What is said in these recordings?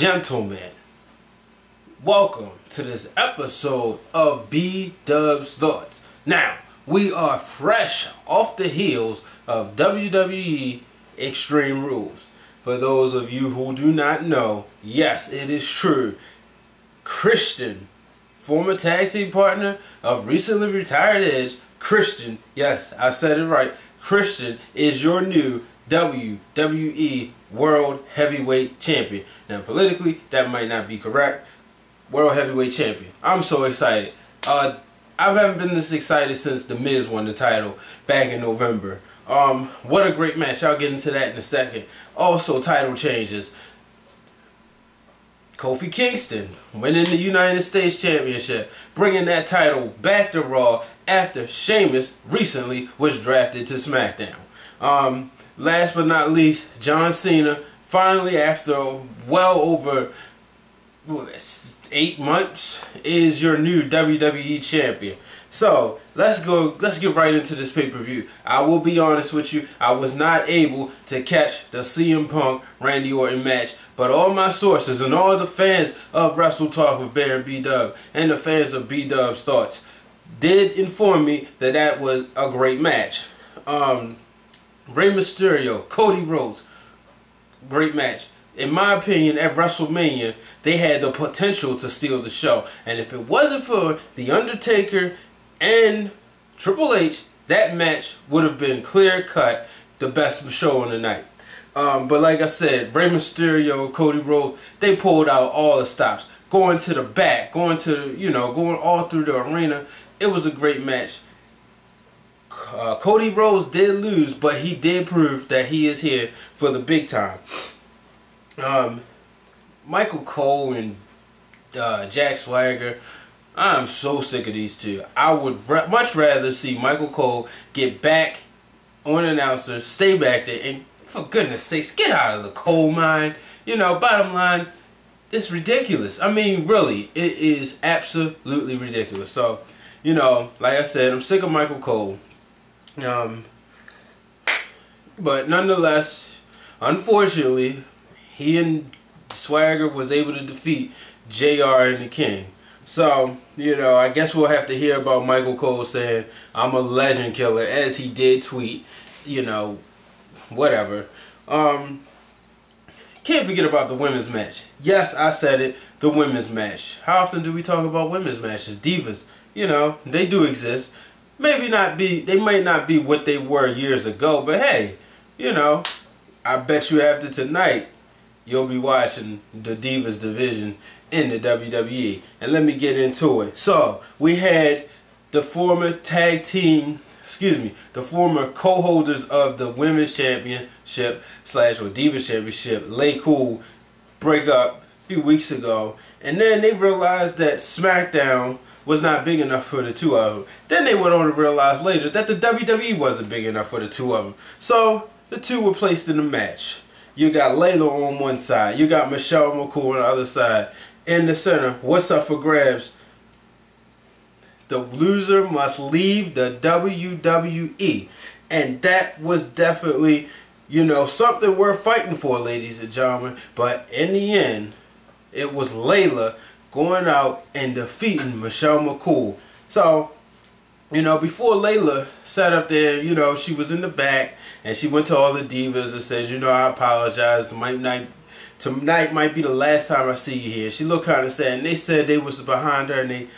gentlemen, welcome to this episode of BDuB's Thoughts. Now, we are fresh off the heels of WWE Extreme Rules. For those of you who do not know, yes, it is true. Christian, former tag team partner of recently retired Edge, Christian, yes, I said it right, Christian is your new WWE World Heavyweight Champion. Now, politically, that might not be correct. World Heavyweight Champion. I'm so excited. I haven't been this excited since The Miz won the title back in November. What a great match. I'll get into that in a second. Also, title changes. Kofi Kingston winning the United States Championship, bringing that title back to Raw after Sheamus recently was drafted to SmackDown. Last but not least, John Cena finally, after well over 8 months, is your new WWE champion. So let's get right into this pay-per-view. I will be honest with you, I was not able to catch the CM Punk Randy Orton match, but all my sources and all the fans of Wrestle Talk with Baron BDuB and the fans of BDuB's Thoughts did inform me that that was a great match. Rey Mysterio, Cody Rhodes, great match. In my opinion, at WrestleMania, they had the potential to steal the show. And if it wasn't for The Undertaker and Triple H, that match would have been clear-cut the best show on the night. But like I said, Rey Mysterio, Cody Rhodes, they pulled out all the stops. Going to the back, going all through the arena. It was a great match. Cody Rhodes did lose, but he did prove that he is here for the big time. Michael Cole and Jack Swagger, I'm so sick of these two. I would much rather see Michael Cole get back on announcer, stay back there, and for goodness sakes, get out of the coal mine. You know, bottom line, it's ridiculous. I mean, really, it is absolutely ridiculous. So, you know, like I said, I'm sick of Michael Cole. But nonetheless, unfortunately, he and Swagger was able to defeat JR and the King. So, you know, I guess we'll have to hear about Michael Cole saying, I'm a legend killer, as he did tweet, you know, whatever. Can't forget about the women's match. Yes, I said it, the women's match. How often do we talk about women's matches? Divas, you know, they do exist. Maybe not be, they might not be what they were years ago, but hey, you know, I bet you after tonight, you'll be watching the Divas division in the WWE. And let me get into it. So, we had the former the former co-holders of the Women's Championship / Divas Championship, Lay Cool, break up a few weeks ago. And then they realized that SmackDown was not big enough for the two of them. Then they went on to realize later that the WWE wasn't big enough for the two of them. So, the two were placed in a match. You got Layla on one side. You got Michelle McCool on the other side. In the center, what's up for grabs? The loser must leave the WWE. And that was definitely, you know, something worth fighting for, ladies and gentlemen. But in the end, it was Layla going out and defeating Michelle McCool. So, you know, before Layla sat up there, you know, she was in the back and she went to all the divas and said, you know, I apologize. Tonight might be the last time I see you here. She looked kind of sad, and they said they was behind her and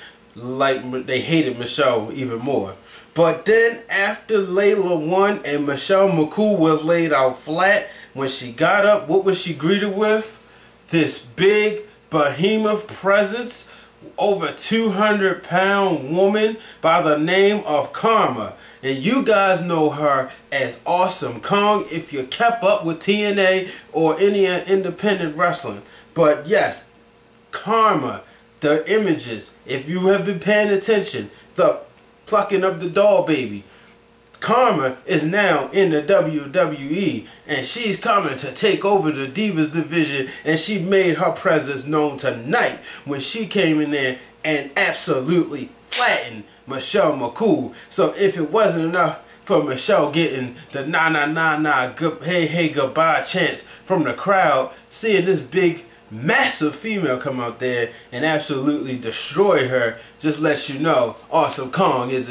they hated Michelle even more. But then after Layla won and Michelle McCool was laid out flat, when she got up, what was she greeted with? This big behemoth presence, over 200-pound woman by the name of Karma. And you guys know her as Awesome Kong if you kept up with TNA or any independent wrestling. But yes, Karma, the images, if you have been paying attention, the plucking of the doll baby, Karma is now in the WWE, and she's coming to take over the Divas division, and she made her presence known tonight when she came in there and absolutely flattened Michelle McCool. So if it wasn't enough for Michelle getting the nah, hey, goodbye chants from the crowd, seeing this big massive female come out there and absolutely destroy her, just lets you know Awesome Kong is,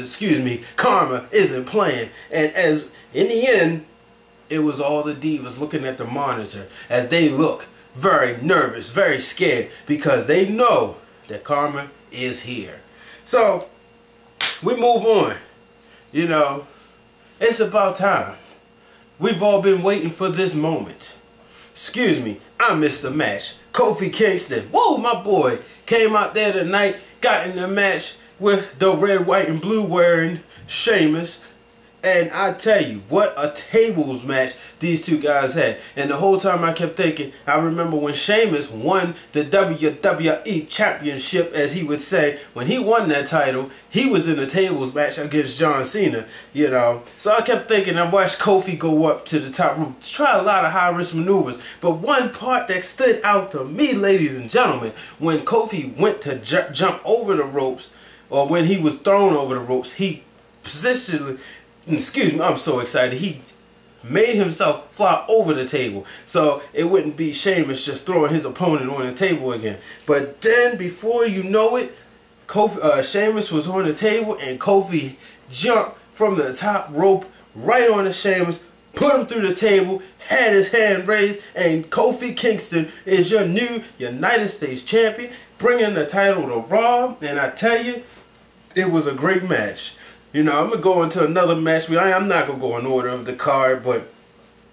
Karma isn't playing. And as in the end, it was all the divas looking at the monitor as they look very nervous, very scared, because they know that Karma is here. So we move on. You know, it's about time. We've all been waiting for this moment. I missed the match. Kofi Kingston, whoa, my boy, came out there tonight, got in the match with the red, white, and blue wearing Sheamus. And I tell you, what a tables match these two guys had. And the whole time I kept thinking, I remember when Sheamus won the WWE Championship, as he would say, when he won that title, he was in a tables match against John Cena, you know. So I kept thinking, I watched Kofi go up to the top rope, try a lot of high-risk maneuvers. But one part that stood out to me, ladies and gentlemen, when Kofi went to jump over the ropes, or when he was thrown over the ropes, he positionally... I'm so excited. He made himself fly over the table, so it wouldn't be Sheamus just throwing his opponent on the table again. But then, before you know it, Sheamus was on the table, and Kofi jumped from the top rope right on the Sheamus, put him through the table, had his hand raised, and Kofi Kingston is your new United States champion, bringing the title to Raw. And I tell you, it was a great match. You know, I'm going to go into another match. I'm not going to go in order of the card, but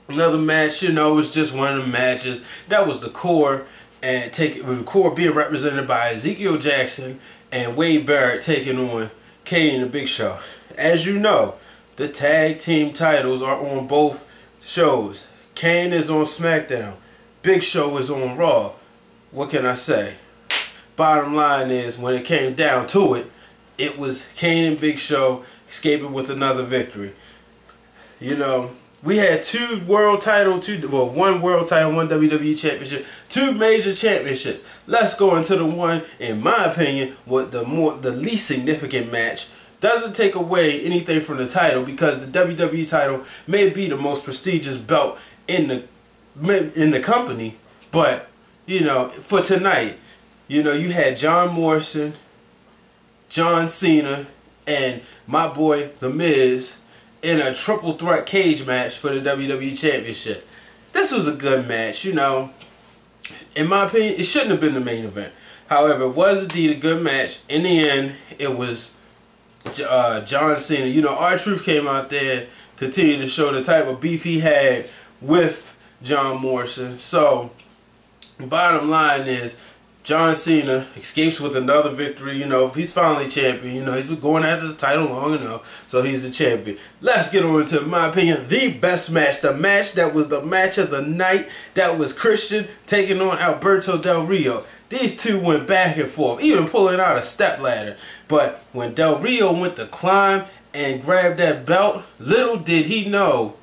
another match, you know, was just one of the matches. That was the core, and with the core being represented by Ezekiel Jackson and Wade Barrett taking on Kane and the Big Show. As you know, the tag team titles are on both shows. Kane is on SmackDown. Big Show is on Raw. What can I say? Bottom line is, when it came down to it, it was Kane and Big Show escaping with another victory. You know, we had one world title, one WWE championship, two major championships. Let's go into the one, in my opinion, what the least significant match. Doesn't take away anything from the title, because the WWE title may be the most prestigious belt in the company, but you know, for tonight, you know, you had John Morrison, John Cena, and my boy The Miz in a triple threat cage match for the WWE Championship. This was a good match, you know. In my opinion, it shouldn't have been the main event. However, it was indeed a good match. In the end, it was John Cena. You know, R-Truth came out there, continued to show the type of beef he had with John Morrison. So, bottom line is, John Cena escapes with another victory. You know, he's finally champion. You know, he's been going after the title long enough, so he's the champion. Let's get on to, in my opinion, the best match. The match that was the match of the night. That was Christian taking on Alberto Del Rio. These two went back and forth, even pulling out a stepladder. But when Del Rio went to climb and grab that belt, little did he know,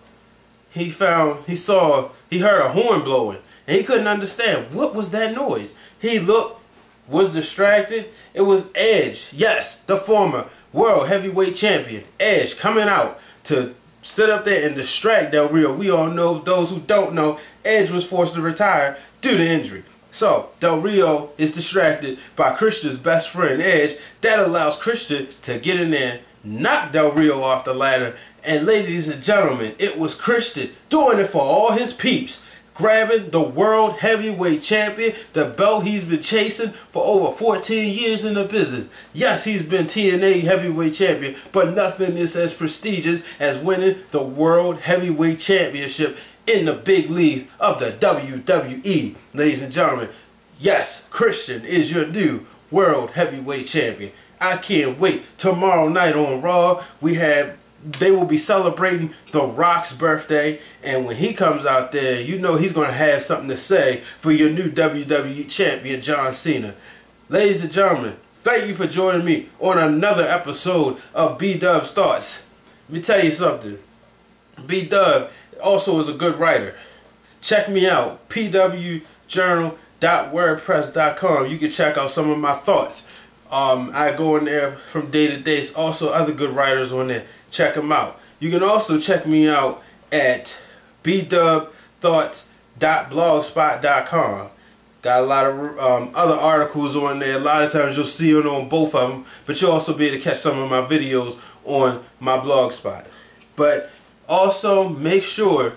he heard a horn blowing. And he couldn't understand, what was that noise? He looked, was distracted. It was Edge. Yes, the former World Heavyweight Champion. Edge coming out to sit up there and distract Del Rio. We all know, those who don't know, Edge was forced to retire due to injury. So, Del Rio is distracted by Christian's best friend, Edge. That allows Christian to get in there, knock Del Rio off the ladder. And ladies and gentlemen, it was Christian doing it for all his peeps, grabbing the World Heavyweight Champion, the belt he's been chasing for over 14 years in the business. Yes, he's been TNA Heavyweight Champion, but nothing is as prestigious as winning the World Heavyweight Championship in the big leagues of the WWE. Ladies and gentlemen, yes, Christian is your new World Heavyweight Champion. I can't wait. Tomorrow night on Raw, they will be celebrating The Rock's birthday, and when he comes out there, you know he's going to have something to say for your new WWE Champion, John Cena. Ladies and gentlemen, thank you for joining me on another episode of BDuB's Thoughts. Let me tell you something. BDuB also is a good writer. Check me out, pwjournal.wordpress.com. You can check out some of my thoughts. I go in there from day to day. It's also other good writers on there. Check them out. You can also check me out at bdubthoughts.blogspot.com. Got a lot of other articles on there. A lot of times you'll see it on both of them, but you'll also be able to catch some of my videos on my blog spot. But also make sure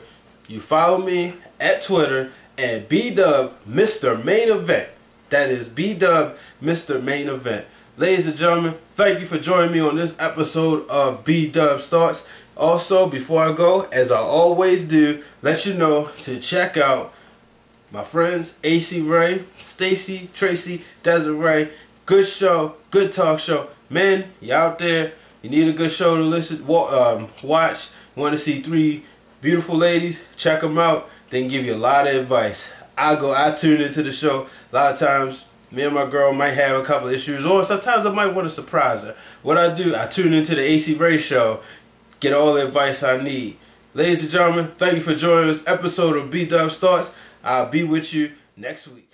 you follow me at Twitter at BDuB Mr. Main Event. That is BDuB Mr. Main Event. Ladies and gentlemen, thank you for joining me on this episode of BDuB Starts. Also, before I go, as I always do, let you know to check out my friends AC Ray, Stacy, Tracy, Desiree. Good show, good talk show. Men, you out there, you need a good show to listen, watch. Want to see three beautiful ladies? Check them out. They can give you a lot of advice. I tune into the show. A lot of times, me and my girl might have a couple of issues, or sometimes I might want to surprise her. What I do, I tune into the AC Ray show, get all the advice I need. Ladies and gentlemen, thank you for joining this episode of BDuB Starts. I'll be with you next week.